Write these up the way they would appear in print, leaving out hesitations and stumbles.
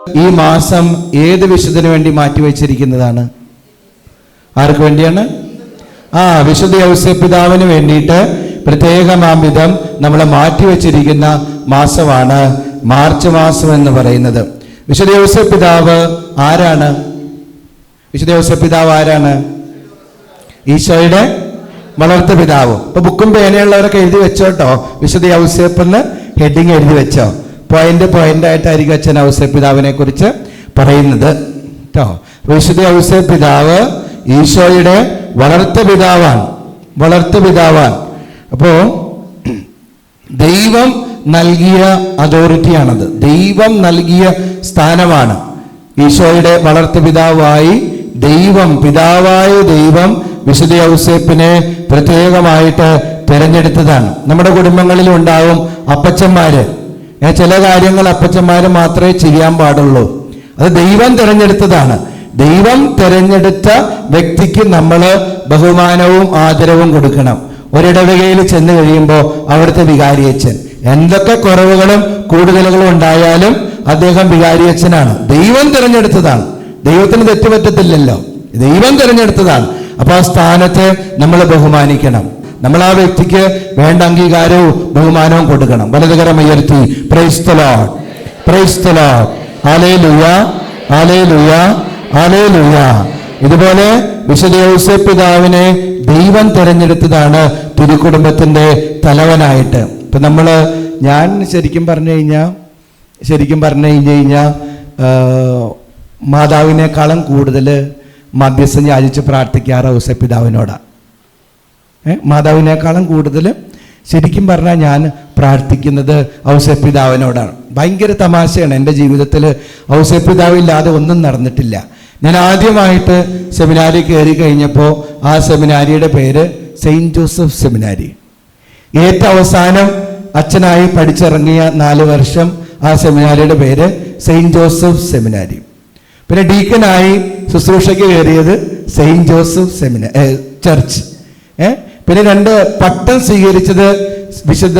ഈ മാസം ഏത് വിശുദ്ധന് വേണ്ടി മാറ്റിവെച്ചിരിക്കുന്നതാണ്? ആർക്ക് വേണ്ടിയാണ്? വിശുദ്ധ ഔസേപ്പിതാവിന് വേണ്ടിയിട്ട് പ്രത്യേകമാംവിധം നമ്മൾ മാറ്റിവെച്ചിരിക്കുന്ന മാസമാണ് മാർച്ച് മാസം എന്ന് പറയുന്നത്. വിശുദ്ധ ഔസേപ്പിതാവ് ആരാണ്? വിശുദ്ധ ഔസേപ്പിതാവ് ആരാണ്? ഈശോയുടെ വളർത്തു പിതാവ്. ഇപ്പൊ ബുക്കും പേനയുള്ളവരൊക്കെ എഴുതി വെച്ചോട്ടോ, വിശുദ്ധ ഔസേപ്പെന്ന് ഹെഡിങ് എഴുതി വെച്ചോ. പോയിന്റ് ആയിട്ടായിരിക്കും അച്ഛൻ ഔസേപ്പിതാവിനെ കുറിച്ച് പറയുന്നത് കേട്ടോ. വിശുദ്ധ ഔസേപ്പിതാവ് ഈശോയുടെ വളർത്തു പിതാവാണ്. അപ്പോ ദൈവം നൽകിയ അതോറിറ്റിയാണത്, ദൈവം നൽകിയ സ്ഥാനമാണ്. ഈശോയുടെ വളർത്തു പിതാവായി പിതാവായ ദൈവം വിശുദ്ധ ഔസേപ്പിനെ പ്രത്യേകമായിട്ട് തിരഞ്ഞെടുത്തതാണ്. നമ്മുടെ കുടുംബങ്ങളിലും ഉണ്ടാവും അപ്പച്ചന്മാര്. ചില കാര്യങ്ങൾ അപ്പച്ചന്മാര് മാത്രമേ ചെയ്യാൻ പാടുള്ളൂ. അത് ദൈവം തിരഞ്ഞെടുത്തതാണ്. ദൈവം തിരഞ്ഞെടുത്ത വ്യക്തിക്ക് നമ്മൾ ബഹുമാനവും ആദരവും കൊടുക്കണം. ഒരിടവകയിൽ ചെന്ന് കഴിയുമ്പോൾ അവിടുത്തെ വികാരിയച്ഛൻ എന്തൊക്കെ കുറവുകളും കൂടുതലുകളും ഉണ്ടായാലും അദ്ദേഹം വികാരിയച്ഛനാണ്. ദൈവം തിരഞ്ഞെടുത്തതാണ്. ദൈവത്തിന് തെറ്റുപറ്റത്തില്ലല്ലോ, ദൈവം തിരഞ്ഞെടുത്തതാണ്. അപ്പൊ ആ സ്ഥാനത്തെ നമ്മൾ ബഹുമാനിക്കണം. നമ്മൾ ആ വ്യക്തിക്ക് വേണ്ട അംഗീകാരവും ബഹുമാനവും കൊടുക്കണം. വലതുകരം ഉയർത്തി praise the Lord, praise the Lord, hallelujah, hallelujah, hallelujah. ഇതുപോലെ വിശുദ്ധ ഔസേപ്പിതാവിനെ ദൈവം തിരഞ്ഞെടുത്തതാണ് തിരുക്കുടുംബത്തിന്റെ തലവനായിട്ട്. ഇപ്പൊ ഞാൻ ശരിക്കും പറഞ്ഞു കഴിഞ്ഞാൽ മാതാവിനേക്കാളും കൂടുതൽ മധ്യസ്ഥം യാചിച്ച് പ്രാർത്ഥിക്കാറ് ഔസേപ്പിതാവിനോടാണ്. മാതാവിനേക്കാളും കൂടുതൽ ശരിക്കും പറഞ്ഞാൽ ഞാൻ പ്രാർത്ഥിക്കുന്നത് ഔസേപ്പിതാവിനോടാണ്. ഭയങ്കര തമാശയാണ്. എൻ്റെ ജീവിതത്തിൽ ഔസേപ്പിതാവില്ലാതെ ഒന്നും നടന്നിട്ടില്ല. ഞാൻ ആദ്യമായിട്ട് സെമിനാരി കയറി കഴിഞ്ഞപ്പോൾ ആ സെമിനാരിയുടെ പേര് സെയിൻറ്റ് ജോസഫ് സെമിനാരി. ഏറ്റവും അവസാനം അച്ഛനായി പഠിച്ചിറങ്ങിയ 4 വർഷം ആ സെമിനാരിയുടെ പേര് സെയിൻറ്റ് ജോസഫ് സെമിനാരി. പിന്നെ ഡീക്കനായി ശുശ്രൂഷയ്ക്ക് കയറിയത് സെയിൻറ്റ് ജോസഫ് ചർച്ച്. പിന്നെ 2 പട്ടം സ്വീകരിച്ചത് വിശുദ്ധ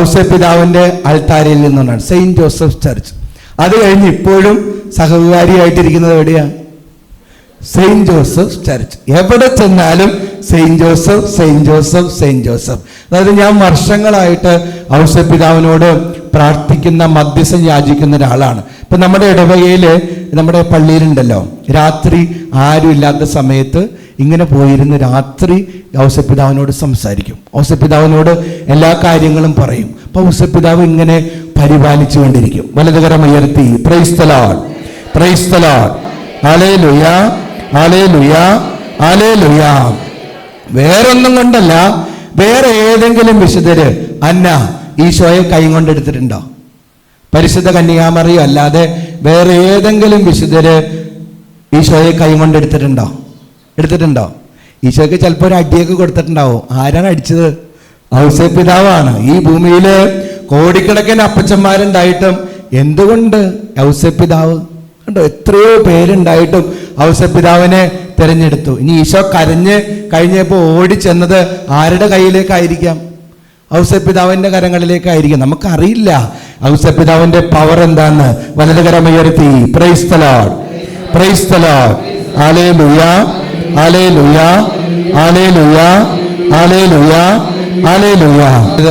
ഔസേപ്പിതാവിന്റെ അൾത്താരയിൽ നിന്നാണ്, സെയിൻറ്റ് ജോസഫ് ചർച്ച്. അത് കഴിഞ്ഞ് ഇപ്പോഴും സഹകാരിയായിട്ടിരിക്കുന്നത് എവിടെയാണ്? Saint Joseph church. എവിടെ ചെന്നാലും saint Joseph, saint Joseph, saint Joseph. അതായത് ഞാൻ വർഷങ്ങളായിട്ട് ഔസേപ്പിതാവിനോട് പ്രാർത്ഥിക്കുന്ന, മധ്യസ്ഥം യാചിക്കുന്ന ഒരാളാണ്. ഇപ്പം നമ്മുടെ ഇടവകയിൽ, നമ്മുടെ പള്ളിയിലുണ്ടല്ലോ, രാത്രി ആരും ഇല്ലാത്ത സമയത്ത് ഇങ്ങനെ പോയിരുന്ന് രാത്രി ഔസേപ്പിതാവിനോട് സംസാരിക്കും. ഔസേപ്പിതാവിനോട് എല്ലാ കാര്യങ്ങളും പറയും. അപ്പൊ ഔസേപ്പിതാവ് ഇങ്ങനെ പരിപാലിച്ചു കൊണ്ടിരിക്കും. വലതുകരം ഉയർത്തി praise the Lord, praise the Lord, hallelujah, hallelujah, hallelujah. വേറൊന്നും കൊണ്ടല്ല, വേറെ ഏതെങ്കിലും വിശുദ്ധര് ഈശോയെ കൈ കൊണ്ടെടുത്തിട്ടുണ്ടോ? പരിശുദ്ധ കന്യകാമറിയം അല്ലാതെ വേറെ ഏതെങ്കിലും വിശുദ്ധര് ഈശോയെ കൈ കൊണ്ടെടുത്തിട്ടുണ്ടോ? ഈശോയ്ക്ക് ചിലപ്പോൾ ഒരു അടിയൊക്കെ കൊടുത്തിട്ടുണ്ടാവും. ആരാണ് അടിച്ചത്? ഔസേപ്പിതാവാണ്. ഈ ഭൂമിയിൽ കോടിക്കണക്കിന് അപ്പച്ചന്മാരുണ്ടായിട്ടും എന്തുകൊണ്ട് ഔസേപ്പിതാവ്? കണ്ടോ, എത്രയോ പേരുണ്ടായിട്ടും ഔസേപ്പിതാവിനെ തിരഞ്ഞെടുത്തു. ഇനി ഈശോ കരഞ്ഞ് കഴിഞ്ഞപ്പോൾ ഓടിച്ചെന്നത് ആരുടെ കയ്യിലേക്കായിരിക്കാം? ഔസേപ്പിതാവിന്റെ കരങ്ങളിലേക്കായിരിക്കും. നമുക്കറിയില്ല ഔസേപ്പിതാവിന്റെ പവർ എന്താന്ന്. വലതുകരം ഉയർത്തി praise the Lord, praise the Lord, hallelujah, hallelujah, hallelujah, hallelujah, hallelujah.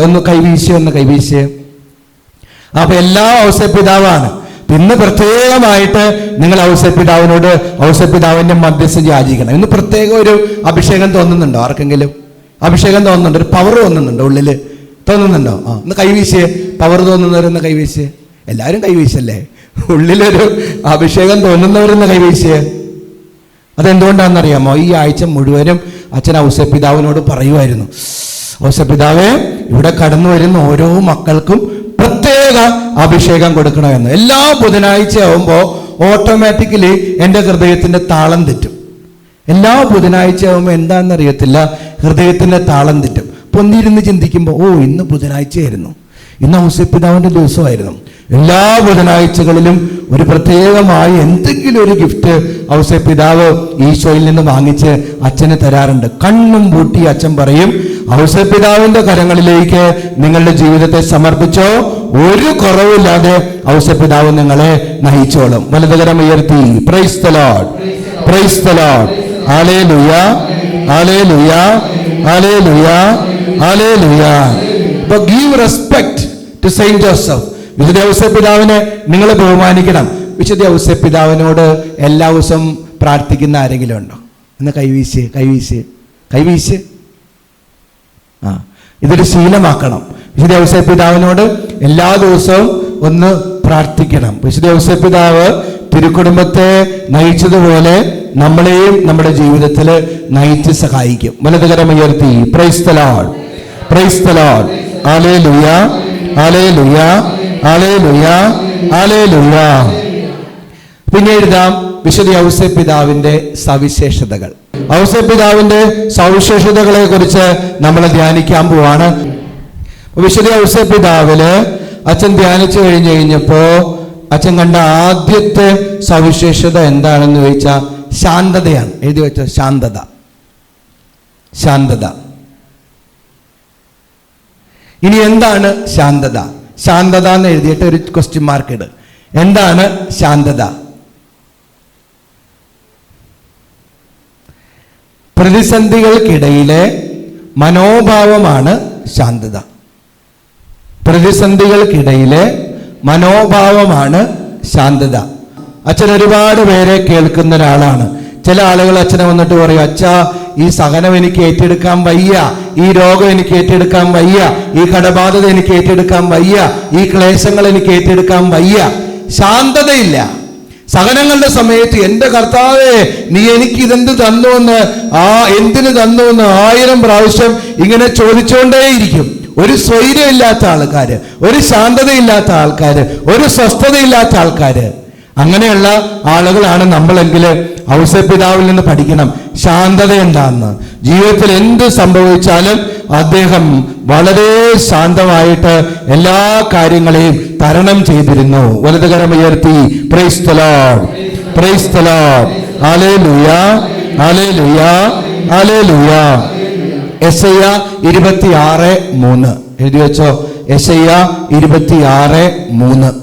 ഒന്ന് കൈവീശിയേ. അപ്പൊ എല്ലാ ഔസേപ്പിതാവാണ്. ഇന്ന് പ്രത്യേകമായിട്ട് നിങ്ങൾ ഔസേപ്പിതാവിനോട് ഔസേപ്പിതാവിന്റെ മധ്യസ്ഥം യാചിക്കണം. ഇന്ന് പ്രത്യേക ഒരു അഭിഷേകം തോന്നുന്നുണ്ടോ? ആർക്കെങ്കിലും അഭിഷേകം തോന്നുന്നുണ്ടോ? ഒരു പവർ തോന്നുന്നുണ്ടോ? ഉള്ളിൽ തോന്നുന്നുണ്ടോ? ഒന്ന് കൈവീശിയേ. പവർ തോന്നുന്നവരൊന്ന് കൈവീശിയേ. എല്ലാവരും കൈവീശല്ലേ. ഉള്ളിലൊരു അഭിഷേകം തോന്നുന്നവരൊന്ന് കൈവീശിയേ. അതെന്തുകൊണ്ടാണെന്നറിയാമോ? ഈ ആഴ്ച മുഴുവനും അച്ഛൻ ഔസേപ്പിതാവിനോട് പറയുമായിരുന്നു, ഔസേപ്പിതാവേ, ഇവിടെ കടന്നു വരുന്ന ഓരോ മക്കൾക്കും പ്രത്യേക അഭിഷേകം കൊടുക്കണമെന്ന്. എല്ലാ ബുധനാഴ്ച ആവുമ്പോൾ ഓട്ടോമാറ്റിക്കലി എൻ്റെ ഹൃദയത്തിന്റെ താളം തെറ്റും. എല്ലാ ബുധനാഴ്ച ആവുമ്പോൾ എന്താണെന്നറിയത്തില്ല, ഹൃദയത്തിന്റെ താളം തെറ്റും. പൊന്നിരുന്ന് ചിന്തിക്കുമ്പോൾ, ഇന്ന് ബുധനാഴ്ചയായിരുന്നു, ഇന്ന് ഔസേപ്പിതാവിന്റെ ദിവസമായിരുന്നു. എല്ലാ ബുധനാഴ്ചകളിലും ഒരു പ്രത്യേകമായ എന്തെങ്കിലും ഒരു ഗിഫ്റ്റ് ഔസേപ്പിതാവ് ഈശോയിൽ നിന്ന് വാങ്ങിച്ച് അച്ഛന് തരാറുണ്ട്. കണ്ണും പൂട്ടി അച്ഛൻ പറയും, ഔസേപ്പിതാവിന്റെ കരങ്ങളിലേക്ക് നിങ്ങളുടെ ജീവിതത്തെ സമർപ്പിച്ചോ, ഒരു കുറവില്ലാതെ ഔസേപ്പിതാവ് നിങ്ങളെ നയിച്ചോളും. വലതുകരം ഉയർത്തി praise the Lord, praise the Lord. Hallelujah, hallelujah, hallelujah, hallelujah. അപ്പോൾ give respect to Saint Joseph. വിശുദ്ധ ഔസേപ്പിതാവിനെ നിങ്ങൾ ബഹുമാനിക്കണം. വിശുദ്ധ ഔസേപ്പിതാവിനോട് എല്ലാ ദിവസവും പ്രാർത്ഥിക്കുന്ന ആരെങ്കിലും ഉണ്ടോ? എന്ന് കൈവീശ്, കൈവീശ്, കൈവീശ്. ഇതൊരു ശീലമാക്കണം. വിശുദ്ധ ഔസേപ്പിതാവിനോട് എല്ലാ ദിവസവും ഒന്ന് പ്രാർത്ഥിക്കണം. വിശുദ്ധ ഔസേപ്പിതാവ് തിരുക്കുടുംബത്തെ നയിച്ചതുപോലെ നമ്മളെയും നമ്മുടെ ജീവിതത്തിൽ നയിച്ച് സഹായിക്കും. വലതുകരം ഉയർത്തി praise the Lord, praise the Lord. Hallelujah, hallelujah, hallelujah, hallelujah. പിന്നെ എഴുതാം വിശുദ്ധ ഔസേപ്പിതാവിന്റെ സവിശേഷതകൾ. ഔസേപ്പിതാവിന്റെ സവിശേഷതകളെ കുറിച്ച് നമ്മൾ ധ്യാനിക്കാൻ പോവാണ്. വിശുദ്ധ ഔസേപ്പിതാവില് അച്ഛൻ ധ്യാനിച്ചു കഴിഞ്ഞപ്പോ അച്ഛൻ കണ്ട ആദ്യത്തെ സവിശേഷത എന്താണെന്ന് ചോദിച്ചാൽ ശാന്തതയാണ്. എഴുതി വെച്ച ശാന്തത, ശാന്തത. ഇനി എന്താണ് ശാന്തത? ശാന്തത എന്ന് എഴുതിയിട്ട് ഒരു ക്വസ്റ്റ്യൻ മാർക്ക് ഇട്. എന്താണ് ശാന്തത? പ്രതിസന്ധികൾക്കിടയിലെ മനോഭാവമാണ് ശാന്തത. പ്രതിസന്ധികൾക്കിടയിലെ മനോഭാവമാണ് ശാന്തത. അച്ഛൻ ഒരുപാട് പേരെ കേൾക്കുന്ന ഒരാളാണ്. ചില ആളുകൾ അച്ഛനെ വന്നിട്ട് പറയും, അച്ഛാ ഈ സഹനം എനിക്ക് ഏറ്റെടുക്കാൻ വയ്യ, ഈ രോഗം എനിക്ക് ഏറ്റെടുക്കാൻ വയ്യ, ഈ കടബാധ്യത എനിക്ക് ഏറ്റെടുക്കാൻ വയ്യ, ഈ ക്ലേശങ്ങൾ എനിക്ക് ഏറ്റെടുക്കാൻ വയ്യ. ശാന്തതയില്ല. സഹനങ്ങളുടെ സമയത്ത് എൻ്റെ കർത്താവേ നീ എനിക്ക് ഇതെന്ത് തന്നുവെന്ന് എന്തിനു തന്നുവെന്ന് 1000 പ്രാവശ്യം ഇങ്ങനെ ചോദിച്ചുകൊണ്ടേയിരിക്കും. ഒരു സ്വൈര്യമില്ലാത്ത ആൾക്കാര്, ഒരു ശാന്തതയില്ലാത്ത ആൾക്കാര്, ഒരു സ്വസ്ഥതയില്ലാത്ത ആൾക്കാര്, അങ്ങനെയുള്ള ആളുകളാണ് നമ്മളെങ്കിൽ ഔസേപ്പിതാവിൽ നിന്ന് പഠിക്കണം ശാന്തത എന്താന്ന്. ജീവിതത്തിൽ എന്ത് സംഭവിച്ചാലും അദ്ദേഹം വളരെ ശാന്തമായിട്ട് എല്ലാ കാര്യങ്ങളെയും തരണം ചെയ്തിരുന്നു. വലതുകരം ഉയർത്തി praise the Lord, praise the Lord. Hallelujah, hallelujah, hallelujah. യെശയ്യാ 26:3 എഴുതി വെച്ചോ. യെശയ്യാ 26:3.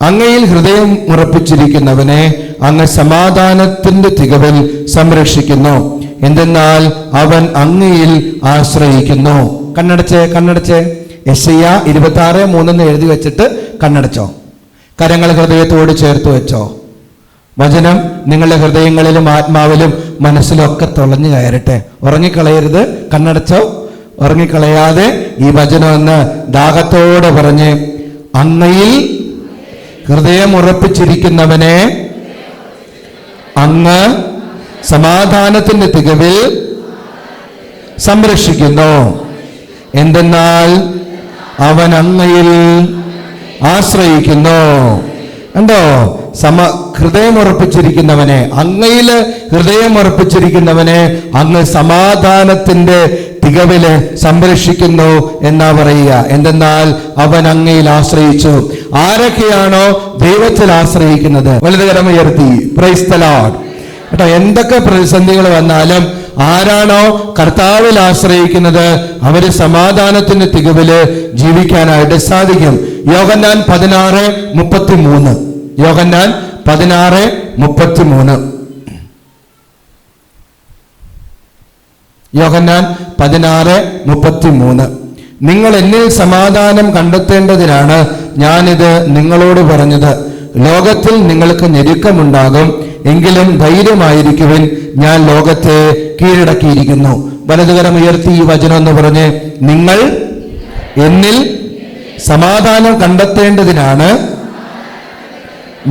അങ്ങയിൽ ഹൃദയം ഉറപ്പിച്ചിരിക്കുന്നവനെ അങ്ങ് സമാധാനത്തിന്റെ തികവിൽ സംരക്ഷിക്കുന്നു. എന്തെന്നാൽ അവൻ അങ്ങയിൽ ആശ്രയിക്കുന്നു. കണ്ണടച്ചേ, കണ്ണടച്ചേ. യെശയ്യാ 26:3 എഴുതി വെച്ചിട്ട് കണ്ണടച്ചോ. കരങ്ങൾ ഹൃദയത്തോട് ചേർത്ത് വെച്ചോ. വചനം നിങ്ങളുടെ ഹൃദയങ്ങളിലും ആത്മാവിലും മനസ്സിലും ഒക്കെ തുളഞ്ഞു കയറട്ടെ. ഉറങ്ങിക്കളയരുത്. കണ്ണടച്ചോ. ഉറങ്ങിക്കളയാതെ ഈ വചനം എന്ന് ദാഹത്തോടെ പറഞ്ഞ്, അങ്ങയിൽ ഹൃദയം ഉറപ്പിച്ചിരിക്കുന്നവനെ അങ്ങ് സമാധാനത്തിന്റെ തികവിൽ സംരക്ഷിക്കുന്നു. എന്തെന്നാൽ അവൻ അങ്ങയിൽ ആശ്രയിക്കുന്നു. കണ്ടോ? ഹൃദയമുറപ്പിച്ചിരിക്കുന്നവനെ, അങ്ങയില് ഹൃദയമുറപ്പിച്ചിരിക്കുന്നവനെ അങ്ങ് സമാധാനത്തിന്റെ തികവില് സംരക്ഷിക്കുന്നു എന്നാ പറയുക. എന്തെന്നാൽ അവൻ അങ്ങയിൽ ആശ്രയിച്ചു. ആരൊക്കെയാണോ ദൈവത്തിൽ ആശ്രയിക്കുന്നത്? വലതുകരം ഉയർത്തി പ്രൈസ് ദി ലോർഡ്. കേട്ടോ, എന്തൊക്കെ പ്രതിസന്ധികൾ വന്നാലും ആരാണോ കർത്താവിൽ ആശ്രയിക്കുന്നത് അവര് സമാധാനത്തിന്റെ തികവില് ജീവിക്കാനായിട്ട് സാധിക്കും. യോഹന്നാൻ 16:33. യോഹന്നാൻ 16:33. യോഹന്നാൻ 16:33. നിങ്ങൾ എന്നിൽ സമാധാനം കണ്ടെത്തേണ്ടതിനാണ് ഞാനിത് നിങ്ങളോട് പറഞ്ഞത്. ലോകത്തിൽ നിങ്ങൾക്ക് ഞെരുക്കമുണ്ടാകും, എങ്കിലും ധൈര്യമായിരിക്കുവിൻ, ഞാൻ ലോകത്തെ കീഴടക്കിയിരിക്കുന്നു. വലതുകരം ഉയർത്തി ഈ വചനം എന്ന് പറഞ്ഞ്, നിങ്ങൾ എന്നിൽ സമാധാനം കണ്ടെത്തേണ്ടതിനാണ്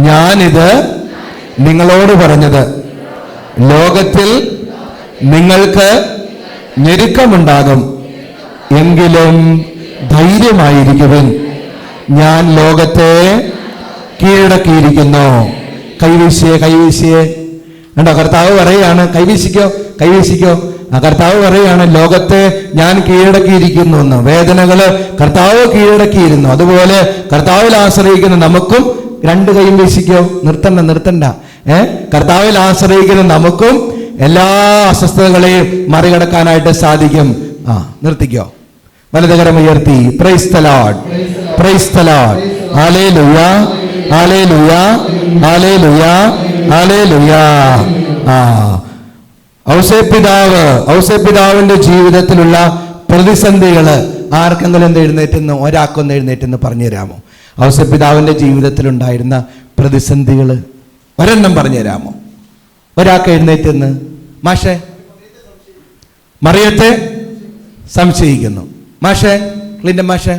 ഞാനിത് നിങ്ങളോട് പറഞ്ഞത്. ലോകത്തിൽ നിങ്ങൾക്ക് ഞെരുക്കമുണ്ടാകും, എങ്കിലും ധൈര്യമായിരിക്കുവിൻ, ഞാൻ ലോകത്തെ കീഴടക്കിയിരിക്കുന്നു. കൈവീശിയേ, കൈവീശിയേ. കണ്ടോ, കർത്താവ് പറയാണ് കൈവീശിക്കോ, കൈവീശിക്കോ. കർത്താവ് പറയാണ് ലോകത്തെ ഞാൻ കീഴടക്കിയിരിക്കുന്നു എന്ന്. വേദനകള് കർത്താവ് കീഴടക്കിയിരുന്നു. അതുപോലെ കർത്താവിൽ ആശ്രയിക്കുന്ന നമുക്കും 2 കൈയും വീശിക്കോ. നിർത്തണ്ട. കർത്താവിൽ ആശ്രയിക്കുന്ന നമുക്കും എല്ലാ അസ്വസ്ഥതകളെയും മറികടക്കാനായിട്ട് സാധിക്കും. നിർത്തിക്കോ. വലതുകരം ഉയർത്തി praise the Lord, praise the Lord. Hallelujah, hallelujah, hallelujah, hallelujah. ഔസേപ്പിതാവിന്റെ ജീവിതത്തിലുള്ള പ്രതിസന്ധികള് ആർക്കെങ്കിലും എന്ത് എഴുന്നേറ്റെന്ന്, ഒരാൾക്കൊന്ന് എഴുന്നേറ്റെന്ന് പറഞ്ഞു തരാമോ? ഔസേപ്പിതാവിന്റെ ജീവിതത്തിലുണ്ടായിരുന്ന പ്രതിസന്ധികൾ ഒരെണ്ണം പറഞ്ഞു തരാമോ? ഒരാൾക്ക് എഴുന്നേറ്റെന്ന്. മാഷെ, മറിയത്തെ സംശയിക്കുന്നു. മാഷെ, ക്ലിൻഡൻ മാഷെ,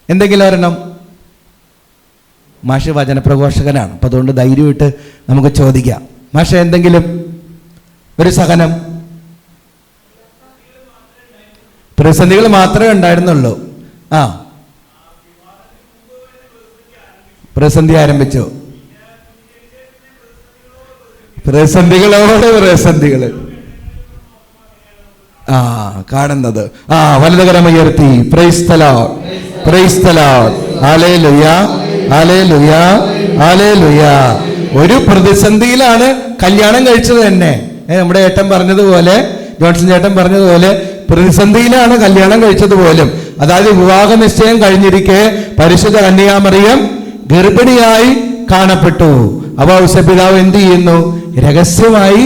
എന്തെങ്കിലും ഒരെണ്ണം. മാഷ് വചനപ്രഘോഷകനാണ്, അപ്പം അതുകൊണ്ട് ധൈര്യമായിട്ട് നമുക്ക് ചോദിക്കാം. മാഷെ, എന്തെങ്കിലും ഒരു സഹനം. പ്രതിസന്ധികൾ മാത്രമേ ഉണ്ടായിരുന്നുള്ളൂ. പ്രതിസന്ധി ആരംഭിച്ചു. പ്രതിസന്ധികളോട് പ്രതിസന്ധികൾ കാണുന്നത്. വലതുകരം ഉയർത്തി praise the Lord, praise the Lord. Hallelujah, hallelujah, hallelujah. ഒരു പ്രതിസന്ധിയിലാണ് കല്യാണം കഴിച്ചത് തന്നെ. നമ്മുടെ ഏട്ടൻ പറഞ്ഞതുപോലെ, ജോൺസൺ ചേട്ടൻ പറഞ്ഞതുപോലെ, പ്രതിസന്ധിയിലാണ് കല്യാണം കഴിച്ചത് പോലും. അതായത് വിവാഹ നിശ്ചയം കഴിഞ്ഞിരിക്കെ പരിശുദ്ധ കന്യകാമറിയം ഗർഭിണിയായി കാണപ്പെട്ടു. അപ്പോൾ ഔസേപ്പിതാവ് എന്ത് ചെയ്യുന്നു? രഹസ്യമായി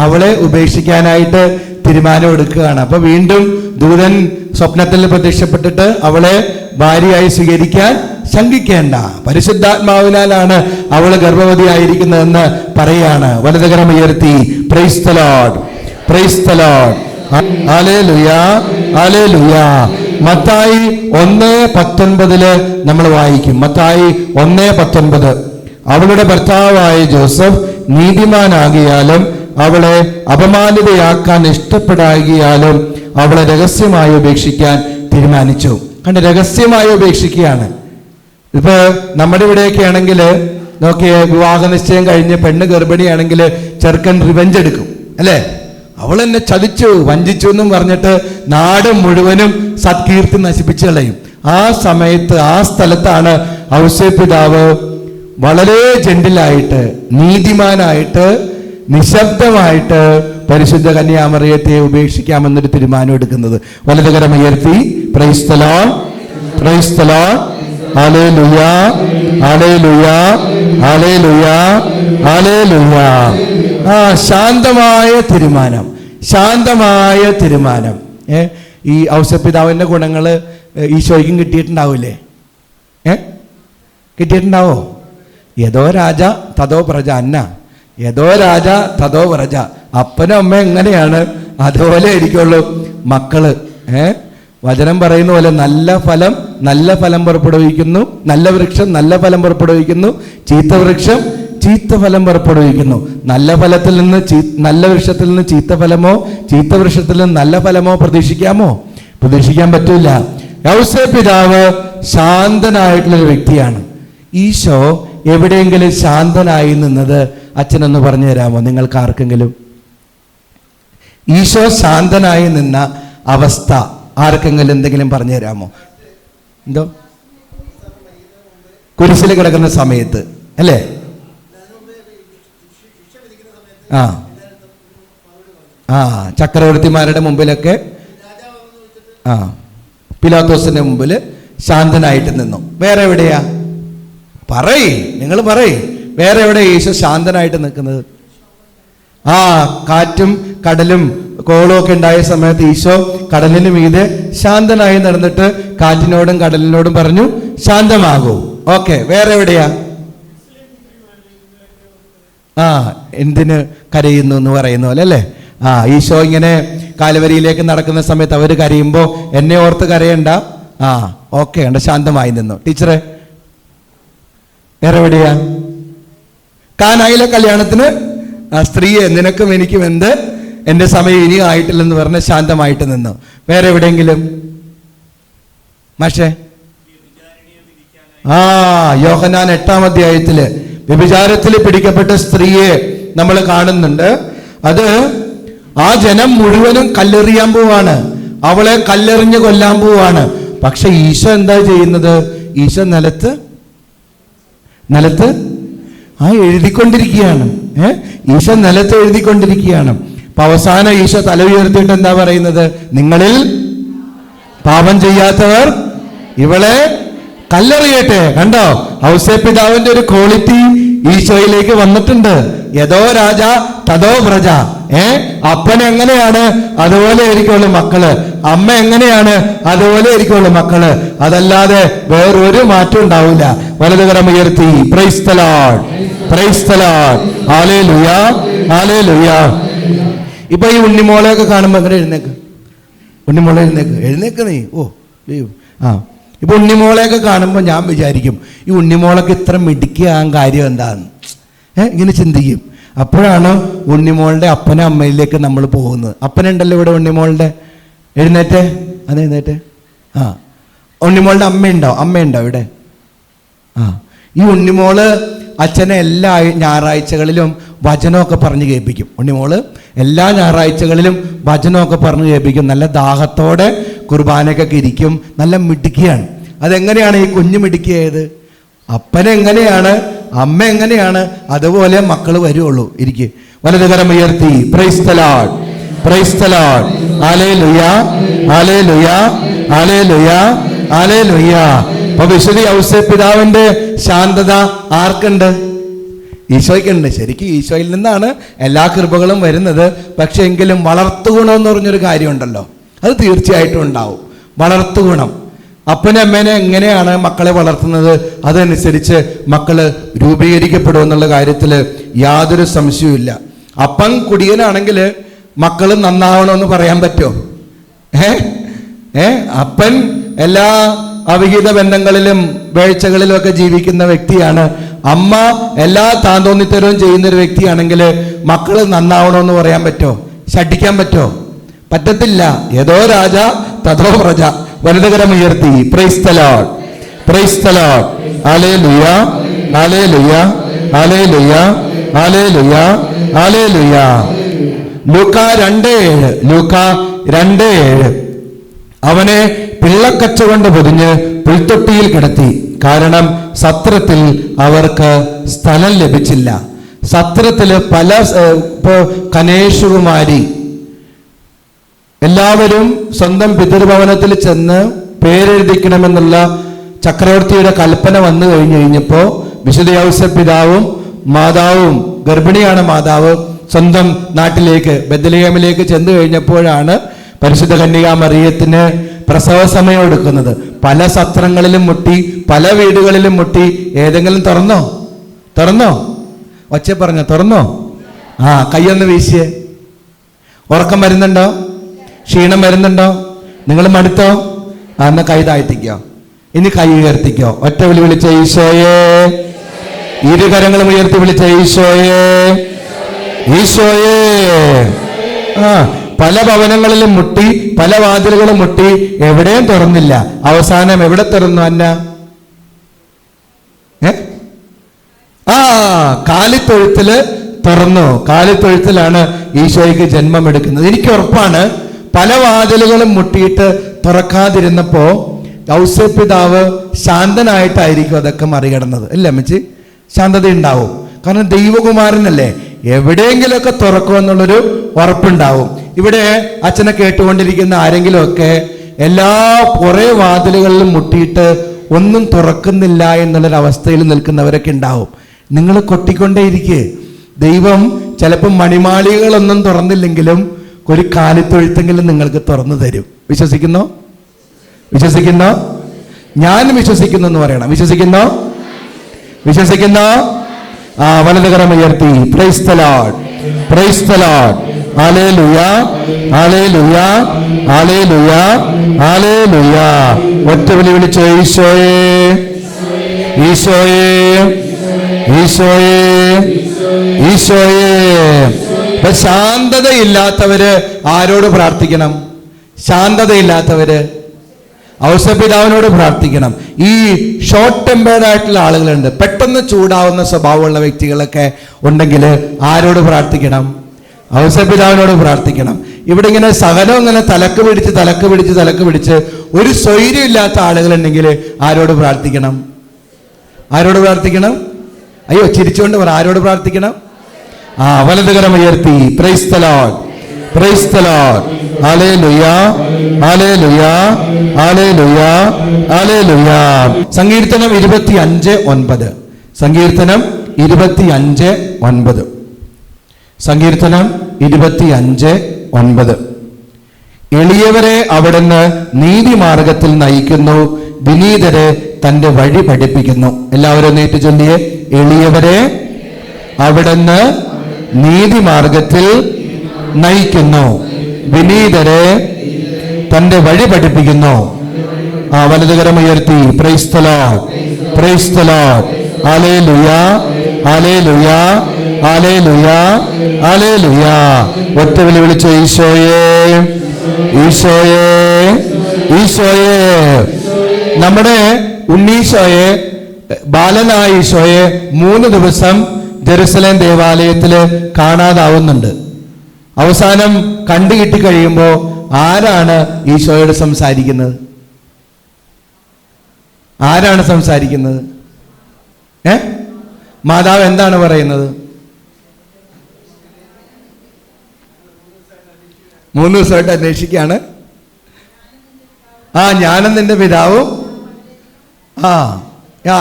അവളെ ഉപേക്ഷിക്കാനായിട്ട് തീരുമാനം എടുക്കുകയാണ്. അപ്പൊ വീണ്ടും ദൂതൻ സ്വപ്നത്തിൽ പ്രത്യക്ഷപ്പെട്ടിട്ട് അവളെ ഭാര്യയായി സ്വീകരിക്കാൻ ശങ്കിക്കേണ്ട, പരിശുദ്ധാത്മാവിനാലാണ് അവള് ഗർഭവതിയായിരിക്കുന്നതെന്ന് പറയാണ്. വലതുകരം ഉയർത്തി praise the Lord, praise the Lord. Hallelujah, hallelujah. Mathai 1:19 നമ്മൾ വായിക്കും. മത്തായി 1:19. അവളുടെ ഭർത്താവായ ജോസഫ് നീതിമാനാകിയാലും അവളെ അപമാനിതയാക്കാൻ ഇഷ്ടപ്പെടാകിയാലും അവളെ രഹസ്യമായി ഉപേക്ഷിക്കാൻ തീരുമാനിച്ചു. കണ്ട്, രഹസ്യമായി ഉപേക്ഷിക്കുകയാണ്. ഇപ്പൊ നമ്മുടെ ഇവിടെയൊക്കെ ആണെങ്കിൽ നോക്കിയ വിവാഹ നിശ്ചയം കഴിഞ്ഞ് പെണ്ണ് ഗർഭിണിയാണെങ്കിൽ ചെറുക്കൻ റിവെഞ്ച് എടുക്കും, അല്ലേ? അവൾ എന്നെ ചതിച്ചു, വഞ്ചിച്ചു എന്നും പറഞ്ഞിട്ട് നാട് മുഴുവനും സത്കീർത്തി നശിപ്പിച്ചു കളയും. ആ സമയത്ത് ആ സ്ഥലത്താണ് ഔസേപ്പിതാവ് വളരെ ജെന്റിലായിട്ട്, നീതിമാനായിട്ട്, നിശബ്ദമായിട്ട് പരിശുദ്ധ കന്യാമറിയത്തെ ഉപേക്ഷിക്കാമെന്നൊരു തീരുമാനം എടുക്കുന്നത്. വലതുകരം ഉയർത്തി praise the Lord, praise the Lord. Hallelujah, hallelujah, hallelujah, hallelujah. ശാന്തമായ തീരുമാനം, ശാന്തമായ തീരുമാനം. ഈ ഔസേപ്പിതാവിന്റെ ഗുണങ്ങള് ഈശോയ്ക്കും കിട്ടിയിട്ടുണ്ടാവില്ലേ? കിട്ടിയിട്ടുണ്ടാവോ? യഥോ രാജ തഥോ പ്രജ. യഥോ രാജ തഥോ പ്രജ. അപ്പനും അമ്മ എങ്ങനെയാണ് അതുപോലെ ആയിരിക്കുള്ളൂ മക്കള്. വചനം പറയുന്ന പോലെ നല്ല ഫലം നല്ല ഫലം പുറപ്പെടുവിക്കുന്നു, നല്ല വൃക്ഷം നല്ല ഫലം പുറപ്പെടുവിക്കുന്നു, ചീത്ത വൃക്ഷം ചീത്ത ഫലം പുറപ്പെടുവിക്കുന്നു. നല്ല ഫലത്തിൽ നിന്ന് നല്ല വൃക്ഷത്തിൽ നിന്ന് ചീത്ത ഫലമോ ചീത്ത വൃക്ഷത്തിൽ നിന്ന് നല്ല ഫലമോ പ്രതീക്ഷിക്കാമോ? പ്രതീക്ഷിക്കാൻ പറ്റൂല. ഔസേപ്പിതാവ് ശാന്തനായിട്ടുള്ളൊരു വ്യക്തിയാണ്. ഈശോ എവിടെയെങ്കിലും ശാന്തനായി നിന്നത് അച്ഛനൊന്ന് പറഞ്ഞു തരാമോ? നിങ്ങൾക്ക് ആർക്കെങ്കിലും ഈശോ ശാന്തനായി നിന്ന അവസ്ഥ ആർക്കെങ്കിലും എന്തെങ്കിലും പറഞ്ഞു തരാമോ? എന്തോ? കുരിശിൽ കിടക്കുന്ന സമയത്ത് അല്ലേ? ചക്രവർത്തിമാരുടെ മുമ്പിലൊക്കെ പിലാത്തോസിന്റെ മുമ്പിൽ ശാന്തനായിട്ട് നിന്നു. വേറെ എവിടെയാ? നിങ്ങൾ വേറെ എവിടെ ഈശോ ശാന്തനായിട്ട് നിൽക്കുന്നത്? കാറ്റും കടലും കോളും ഒക്കെ ഉണ്ടായ സമയത്ത് ഈശോ കടലിന് മീതെ ശാന്തനായി നടന്നിട്ട് കാറ്റിനോടും കടലിനോടും പറഞ്ഞു ശാന്തമാകൂ. ഓക്കെ, വേറെ എവിടെയാ? എന്തിന് കരയുന്നു എന്ന് പറയുന്ന പോലെ അല്ലേ? ഈശോ ഇങ്ങനെ കാലുവരിയിലേക്ക് നടക്കുന്ന സമയത്ത് അവർ കരയുമ്പോൾ എന്നെ ഓർത്ത് കരയണ്ട, ഓക്കെ ഉണ്ട്, ശാന്തമായി നിന്നു. ടീച്ചറെ വേറെ എവിടെയാ? കാനായിലെ കല്യാണത്തിന് സ്ത്രീയെ നിനക്കും എനിക്കും എന്ത്, എൻ്റെ സമയം ഇനിയും ആയിട്ടില്ലെന്ന് പറഞ്ഞ് ശാന്തമായിട്ട് നിന്നു. വേറെ എവിടെയെങ്കിലും? മാഷേ, യോഹന്നാൻ 8-ാം അധ്യായത്തില് വ്യഭിചാരത്തിൽ പിടിക്കപ്പെട്ട സ്ത്രീയെ നമ്മൾ കാണുന്നുണ്ട്. അത് ആ ജനം മുഴുവനും കല്ലെറിയാൻ പോവാണ്, അവളെ കല്ലെറിഞ്ഞ് കൊല്ലാൻ പോവാണ്. പക്ഷെ ഈശോ എന്താ ചെയ്യുന്നത്? ഈശോ നിലത്ത് എഴുതിക്കൊണ്ടിരിക്കുകയാണ്. ഈശോ നിലത്ത് എഴുതിക്കൊണ്ടിരിക്കുകയാണ്. അപ്പൊ അവസാനം ഈശോ തല ഉയർത്തിയിട്ട് എന്താ പറയുന്നത്? നിങ്ങളിൽ പാപം ചെയ്യാത്തവർ ഇവളെ കല്ലെറിയട്ടെ. കണ്ടോ, ഔസേപ്പിതാവിന്റെ ഒരു ക്വാളിറ്റി ഈശോയിലേക്ക് വന്നിട്ടുണ്ട്. യഥോ രാജ തഥോ പ്രജ. അപ്പൻ എങ്ങനെയാണ് അതുപോലെ ആയിരിക്കുള്ളൂ മക്കള്, അമ്മ എങ്ങനെയാണ് അതുപോലെ ആയിരിക്കുള്ളൂ മക്കള്. അതല്ലാതെ വേറൊരു മാറ്റം ഉണ്ടാവില്ല. വലതുകരം ഉയർത്തി praise the Lord, praise the Lord, hallelujah, hallelujah. ഇപ്പൊ ഈ ഉണ്ണിമോളെയൊക്കെ കാണുമ്പോ എങ്ങനെ എഴുന്നേക്ക്, ഉണ്ണിമോളെ എഴുന്നേക്ക് നീ. ഇപ്പൊ ഉണ്ണിമോളെയൊക്കെ കാണുമ്പോൾ ഞാൻ വിചാരിക്കും ഈ ഉണ്ണിമോളൊക്കെ ഇത്ര മിടുക്കിയാകാൻ കാര്യം എന്താന്ന് ഇങ്ങനെ ചിന്തിക്കും. അപ്പോഴാണ് ഉണ്ണിമോളുടെ അപ്പനും അമ്മയിലേക്ക് നമ്മൾ പോകുന്നത്. അപ്പനുണ്ടല്ലോ ഇവിടെ ഉണ്ണിമോളുടെ, എഴുന്നേറ്റേ, അത് എഴുന്നേറ്റേ. ഉണ്ണിമോളുടെ അമ്മയുണ്ടോ ഇവിടെ? ഈ ഉണ്ണിമോള് അച്ഛനെ എല്ലാ ഞായറാഴ്ചകളിലും വചനമൊക്കെ പറഞ്ഞ് കേൾപ്പിക്കും. ഉണ്ണിമോള് എല്ലാ ഞായറാഴ്ചകളിലും വചനമൊക്കെ പറഞ്ഞ് കേൾപ്പിക്കും. നല്ല ദാഹത്തോടെ കുർബാനയ്ക്കൊക്കെ ഇരിക്കും. നല്ല മിടുക്കിയാണ്. അതെങ്ങനെയാണ് ഈ കുഞ്ഞു മിടുക്കിയായത്? അപ്പനെങ്ങനെയാണ് അമ്മ എങ്ങനെയാണ് അതുപോലെ മക്കൾ വരുള്ളൂ. ഇരിക്ക്, വലതുകരം ഉയർത്തി praise the Lord, praise the Lord, hallelujah, hallelujah, hallelujah, hallelujah. അപ്പൊ വിശുദ്ധ ഔസേപ്പിതാവിന്റെ ശാന്തത ആർക്കുണ്ട്? ഈശോയ്ക്കുണ്ട്. ശരിക്കും ഈശോയിൽ നിന്നാണ് എല്ലാ കൃപകളും വരുന്നത്. പക്ഷെ എങ്കിലും വളർത്തുഗുണം എന്ന് പറഞ്ഞൊരു കാര്യമുണ്ടല്ലോ, അത് തീർച്ചയായിട്ടും ഉണ്ടാവും. വളർത്തുഗുണം. അപ്പനെ അമ്മേനെ എങ്ങനെയാണ് മക്കളെ വളർത്തുന്നത്, അതനുസരിച്ച് മക്കള് രൂപീകരിക്കപ്പെടും എന്നുള്ള കാര്യത്തിൽ യാതൊരു സംശയവും. അപ്പൻ കുടിയനാണെങ്കിൽ മക്കള് നന്നാവണമെന്ന് പറയാൻ പറ്റുമോ? അപ്പൻ എല്ലാ അവിഹിത ബന്ധങ്ങളിലും വേഴ്ചകളിലും ഒക്കെ ജീവിക്കുന്ന വ്യക്തിയാണ്. അമ്മ എല്ലാ താന്തോന്നിത്തരവും ചെയ്യുന്നൊരു വ്യക്തിയാണെങ്കിൽ മക്കള് നന്നാവണമെന്ന് പറയാൻ പറ്റുമോ? ശഠിക്കാൻ പറ്റുമോ? പറ്റത്തില്ല. യഥോ രാജ തഥോ പ്രജ. വലതുകരം ഉയർത്തി praise the Lord, praise the Lord, hallelujah, hallelujah, hallelujah, hallelujah, hallelujah. ലൂക്ക 2:7, ലൂക്ക 2:7. അവനെ പിള്ളക്കച്ച കൊണ്ട് പൊതിഞ്ഞ് പുൽത്തൊട്ടിയിൽ കിടത്തി, കാരണം സത്രത്തിൽ അവർക്ക് സ്ഥലം ലഭിച്ചില്ല. സത്രത്തില് പല ഇപ്പോ കനേഷുകുമാരി എല്ലാവരും സ്വന്തം പിതൃഭവനത്തിൽ ചെന്ന് പേരെഴുതിക്കണമെന്നുള്ള ചക്രവർത്തിയുടെ കൽപ്പന വന്നു കഴിഞ്ഞപ്പോൾ വിശുദ്ധ ഔസേപ്പ് പിതാവും മാതാവും, ഗർഭിണിയാണ് മാതാവ്, സ്വന്തം നാട്ടിലേക്ക് ബെത്ലഹേമിലേക്ക് ചെന്നു കഴിഞ്ഞപ്പോഴാണ് പരിശുദ്ധ കന്യകാ മറിയത്തിന് പ്രസവ സമയം എടുക്കുന്നത്. പല സത്രങ്ങളിലും മുട്ടി, പല വീടുകളിലും മുട്ടി. ഏതെങ്കിലും തുറന്നോ? ഒച്ച പറഞ്ഞോ, തുറന്നോ? കൈയൊന്ന് വീശിയേ. ഉറക്കം വരുന്നുണ്ടോ? ക്ഷീണം വരുന്നുണ്ടോ? നിങ്ങൾ മടുത്തോ? എന്നാ കൈ താഴ്ത്തിക്കോ, ഇനി കൈ ഉയർത്തിക്കോ. ഒറ്റ വിളി വിളിച്ച ഈശോയേ, ഇരുകരങ്ങളും ഉയർത്തി വിളിച്ച ഈശോയേ, ഈശോയേ. പല ഭവനങ്ങളിലും മുട്ടി, പല വാതിലുകളും മുട്ടി, എവിടെയും തുറന്നില്ല. അവസാനം എവിടെ തുറന്നു? കാലിത്തൊഴുത്തില് തുറന്നു. കാലിത്തൊഴുത്തിലാണ് ഈശോയ്ക്ക് ജന്മം എടുക്കുന്നത്. എനിക്ക് ഉറപ്പാണ് പല വാതിലുകളും മുട്ടിയിട്ട് തുറക്കാതിരുന്നപ്പോ ഔസേപ്പ് പിതാവ് ശാന്തനായിട്ടായിരിക്കും അതൊക്കെ മറികടന്നത്. അല്ലേ അമ്മച്ചി? ശാന്തത ഉണ്ടാവും. കാരണം ദൈവകുമാരനല്ലേ, എവിടെയെങ്കിലുമൊക്കെ തുറക്കുമെന്നുള്ളൊരു ഉറപ്പുണ്ടാവും. ഇവിടെ അച്ഛനെ കേട്ടുകൊണ്ടിരിക്കുന്ന ആരെങ്കിലുമൊക്കെ എല്ലാ കുറേ വാതിലുകളിലും മുട്ടിയിട്ട് ഒന്നും തുറക്കുന്നില്ല എന്നുള്ളൊരവസ്ഥയിൽ നിൽക്കുന്നവരൊക്കെ ഉണ്ടാവും. നിങ്ങൾ കൊട്ടിക്കൊണ്ടേയിരിക്കുക. ദൈവം ചിലപ്പോൾ മണിമാളികളൊന്നും തുറന്നില്ലെങ്കിലും ഒരു കാലിത്തൊഴുത്തെങ്കിലും നിങ്ങൾക്ക് തുറന്നു തരും. വിശ്വസിക്കുന്നോ? ഞാൻ വിശ്വസിക്കുന്നു എന്ന് പറയണം. വിശ്വസിക്കുന്നോ? വലതുകരം ഉയർത്തി praise the Lord, praise the Lord, hallelujah, hallelujah, hallelujah, hallelujah. ഒറ്റ വിളി വിളിച്ചോ ഈശോയേ, ഈശോയേ, ഈശോയേ, ഈശോയേ. ശാന്തതയില്ലാത്തവര് ആരോട് പ്രാർത്ഥിക്കണം? ശാന്തതയില്ലാത്തവര് ഔസേപ്പ് പിതാവിനോട് പ്രാർത്ഥിക്കണം. ഈ ഷോർട്ട് ടെമ്പേർഡ് ആയിട്ടുള്ള ആളുകളുണ്ട്, പെട്ടെന്ന് ചൂടാവുന്ന സ്വഭാവമുള്ള വ്യക്തികളൊക്കെ ഉണ്ടെങ്കിൽ ആരോട് പ്രാർത്ഥിക്കണം? ഔസേപ്പ് പിതാവിനോട് പ്രാർത്ഥിക്കണം. ഇവിടെ ഇങ്ങനെ സഹനം ഇങ്ങനെ തലക്ക് പിടിച്ച് ഒരു സ്വൈര്യം ഇല്ലാത്ത ആളുകളുണ്ടെങ്കിൽ ആരോട് പ്രാർത്ഥിക്കണം? അയ്യോ, ചിരിച്ചുകൊണ്ട് പറ, ആരോട് പ്രാർത്ഥിക്കണം? വലതുകരം ഉയർത്തി praise the Lord, praise the Lord. Hallelujah, hallelujah, hallelujah, hallelujah. സങ്കീർത്തനം 25:9. സങ്കീർത്തനം 25:9. സങ്കീർത്തനം 25:9. എളിയവരെ അവിടുന്ന് നീതിമാർഗത്തിൽ നയിക്കുന്നു, വിനീതരെ തന്റെ വഴി പഠിപ്പിക്കുന്നു. എല്ലാവരും നേരിട്ട് ചൊല്ലിയേ. എളിയവരെ അവിടുന്ന് നീതിമാർഗത്തിൽ നയിക്കുന്നു, വിനീതരെ തന്റെ വഴി പഠിപ്പിക്കുന്നു. വലതുകരം ഉയർത്തി praise the Lord, praise the Lord. Hallelujah, hallelujah, hallelujah, hallelujah. ഒറ്റ വിളി വിളിച്ചു, ഈശോയേ, ഈശോയേ, ഈശോയേ. നമ്മുടെ ഉണ്ണീശോയെ, ബാലനായ ഈശോയെ 3 ദിവസം ജെറുസലേം ദേവാലയത്തില് കാണാതാവുന്നുണ്ട്. അവസാനം കണ്ടുകിട്ടി കഴിയുമ്പോൾ ആരാണ് ഈശോയോട് സംസാരിക്കുന്നത്? ആരാണ് സംസാരിക്കുന്നത്? മാതാവ് എന്താണ് പറയുന്നത്? 3 ദിവസമായിട്ട് അന്വേഷിക്കുകയാണ്. ഞാനും നിന്റെ പിതാവും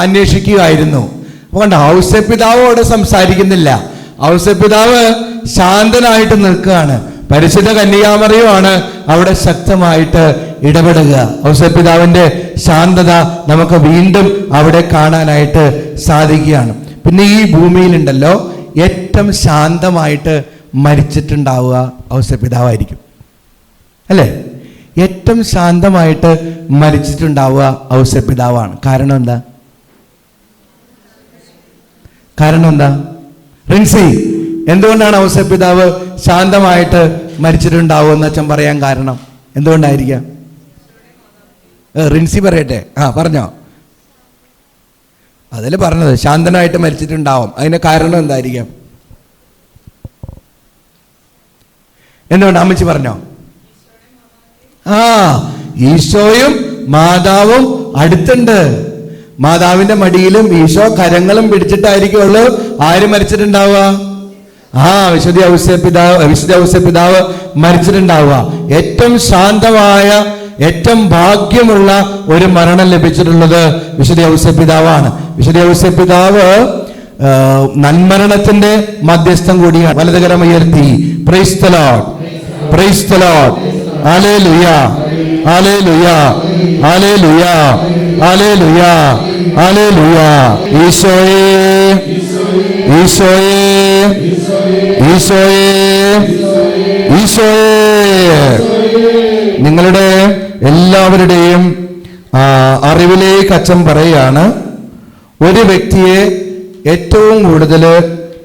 അന്വേഷിക്കുകയായിരുന്നു. അതുകൊണ്ട് ഔസേപ്പിതാവോട് സംസാരിക്കുന്നില്ല. ഔസേപ്പിതാവ് ശാന്തനായിട്ട് നിൽക്കുകയാണ്. പരിശുദ്ധ കന്യകാമറിയുമാണ് അവിടെ ശക്തമായിട്ട് ഇടപെടുക. ഔസേപ്പിതാവിന്റെ ശാന്തത നമുക്ക് വീണ്ടും അവിടെ കാണാനായിട്ട് സാധിക്കുകയാണ്. പിന്നെ ഈ ഭൂമിയിലുണ്ടല്ലോ ഏറ്റവും ശാന്തമായിട്ട് മരിച്ചിട്ടുണ്ടാവുക ഔസേപ്പിതാവായിരിക്കും, അല്ലേ? ഏറ്റവും ശാന്തമായിട്ട് മരിച്ചിട്ടുണ്ടാവുക ഔസേപ്പിതാവാണ്. കാരണം എന്താ? റിൻസി, എന്തുകൊണ്ടാണ് ഔസേപ്പിതാവ് ശാന്തമായിട്ട് മരിച്ചിട്ടുണ്ടാവുക എന്ന് അച്ഛൻ പറയാൻ കാരണം എന്തുകൊണ്ടായിരിക്കാം? റിൻസി പറയട്ടെ. പറഞ്ഞോ. അതിൽ പറഞ്ഞത് ശാന്തനായിട്ട് മരിച്ചിട്ടുണ്ടാവും. അതിന് കാരണം എന്തായിരിക്കാം? എന്തുകൊണ്ട്? അമ്മച്ചി പറഞ്ഞോ. ഈശോയും മാതാവും അടുത്തുണ്ട്. മാതാവിന്റെ മടിയിലും ഈശോ കരങ്ങളും പിടിച്ചിട്ടായിരിക്കുള്ളൂ ആര് മരിച്ചിട്ടുണ്ടാവുക? വിശുദ്ധ ഔസേപ്പിതാവ് മരിച്ചിട്ടുണ്ടാവുക. ഏറ്റവും ശാന്തമായ, ഏറ്റവും ഭാഗ്യമുള്ള ഒരു മരണം ലഭിച്ചിട്ടുള്ളത് വിശുദ്ധ ഔസേപ്പിതാവാണ്. വിശുദ്ധ ഔസേപ്പിതാവ് നന്മരണത്തിന്റെ മധ്യസ്ഥം കൂടിയാണ്. വലതുകരം ഉയർത്തി praise the Lord, praise the Lord. Hallelujah, hallelujah, hallelujah, hallelujah, hallelujah. ഈശോയേ, ഈശോയേ, ഈശോയേ, ഈശോയേ. നിങ്ങളുടെ എല്ലാവരുടെയും അറിവിലേക്ക് അച്ഛൻ പറയാണ്, ഒരു വ്യക്തിയെ ഏറ്റവും കൂടുതൽ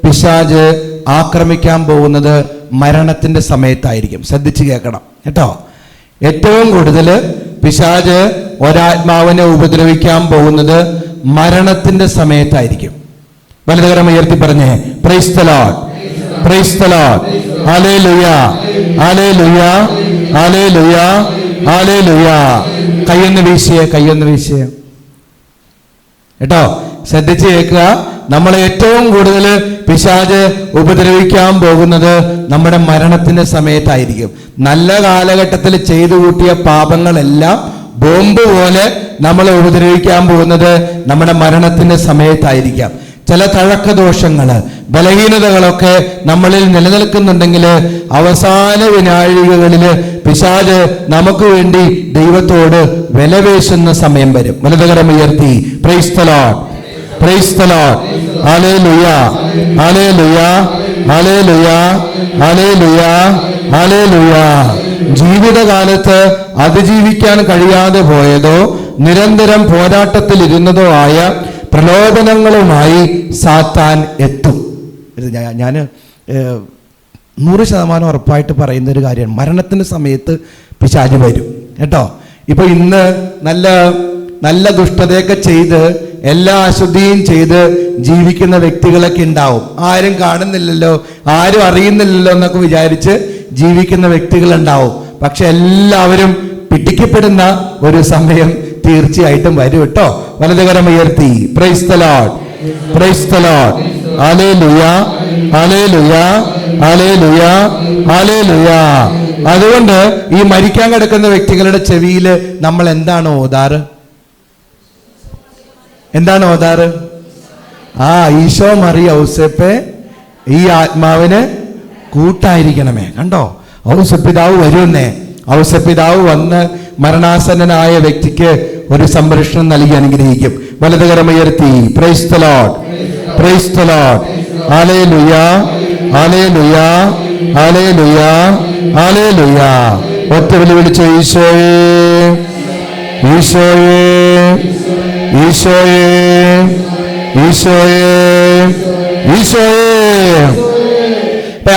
പിശാച് ആക്രമിക്കാൻ പോകുന്നത് മരണത്തിന്റെ സമയത്തായിരിക്കും. ശ്രദ്ധിച്ചു കേൾക്കണം കേട്ടോ. ഏറ്റവും കൂടുതൽ പിശാച് ഒരാത്മാവിനെ ഉപദ്രവിക്കാൻ പോകുന്നത് മരണത്തിന്റെ സമയത്തായിരിക്കും. വലതുകരം ഉയർത്തി പറഞ്ഞേ praise the Lord, praise the Lord. Hallelujah, hallelujah, hallelujah, hallelujah. കയ്യൊന്ന് വീശിയേ, കയ്യൊന്ന് വീശിയേ കേട്ടോ. ശ്രദ്ധിച്ച് കേൾക്കുക. നമ്മളെ ഏറ്റവും കൂടുതൽ പിശാച് ഉപദ്രവിക്കാൻ പോകുന്നത് നമ്മുടെ മരണത്തിന്റെ സമയത്തായിരിക്കും. നല്ല കാലഘട്ടത്തിൽ ചെയ്തു കൂട്ടിയ പാപങ്ങളെല്ലാം ബോംബ് പോലെ നമ്മളെ ഉപദ്രവിക്കാൻ പോകുന്നത് നമ്മുടെ മരണത്തിന്റെ സമയത്തായിരിക്കാം. ചില തഴക്കദോഷങ്ങള്, ബലഹീനതകളൊക്കെ നമ്മളിൽ നിലനിൽക്കുന്നുണ്ടെങ്കിൽ അവസാന വിനാഴികകളിൽ പിശാച് നമുക്ക് വേണ്ടി ദൈവത്തോട് വിലപേശുന്ന സമയം വരും. വലതുകരം ഉയർത്തി praise the Lord, praise the Lord. Hallelujah, hallelujah, hallelujah, hallelujah, hallelujah. ജീവിതകാലത്ത് അതിജീവിക്കാൻ കഴിയാതെ പോയതോ നിരന്തരം പോരാട്ടത്തിൽ ഇരുന്നതോ ആയ പ്രലോഭനങ്ങളുമായി സാത്താൻ എത്തും. ഞാൻ 100% ഉറപ്പായിട്ട് പറയുന്ന ഒരു കാര്യമാണ്, മരണത്തിന്റെ സമയത്ത് പിശാച് വരും കേട്ടോ. ഇപ്പൊ ഇന്ന് നല്ല നല്ല ദുഷ്ടതയൊക്കെ ചെയ്ത് എല്ലാ അശുദ്ധിയും ചെയ്ത് ജീവിക്കുന്ന വ്യക്തികളൊക്കെ ഉണ്ടാവും. ആരും കാണുന്നില്ലല്ലോ, ആരും അറിയുന്നില്ലല്ലോ എന്നൊക്കെ വിചാരിച്ച് ജീവിക്കുന്ന വ്യക്തികളുണ്ടാവും. പക്ഷെ എല്ലാവരും പിടിക്കപ്പെടുന്ന ഒരു സമയം തീർച്ചയായിട്ടും വരും കേട്ടോ. വലതുകരം ഉയർത്തി praise the Lord, praise the Lord. Hallelujah, hallelujah, hallelujah, hallelujah. അതുകൊണ്ട് ഈ മരിക്കാൻ കിടക്കുന്ന വ്യക്തികളുടെ ചെവിയിൽ നമ്മൾ എന്താണ് ഓതാറ്? എന്താണ് ഓതാറ്? ഈശോ മറിയ ഔസേപ്പേ, ഈ ആത്മാവിന് കൂട്ടായിരിക്കണമേ. കണ്ടോ, ഔസേപ്പിതാവ് വരുന്നേ. ഔസേപ്പിതാവ് വന്ന് മരണാസന്നനായ വ്യക്തിക്ക് ഒരു സംരക്ഷണം നൽകി അനുഗ്രഹിക്കും. വലതുകരമുയർത്തി praise the Lord, praise the Lord, hallelujah, hallelujah, hallelujah, hallelujah. ഒറ്റ വിളി വിളിച്ച് ഈശോയേ, ഈശോയേ, ഈശോയേ, ഈശോയേ, ഈശോയേ.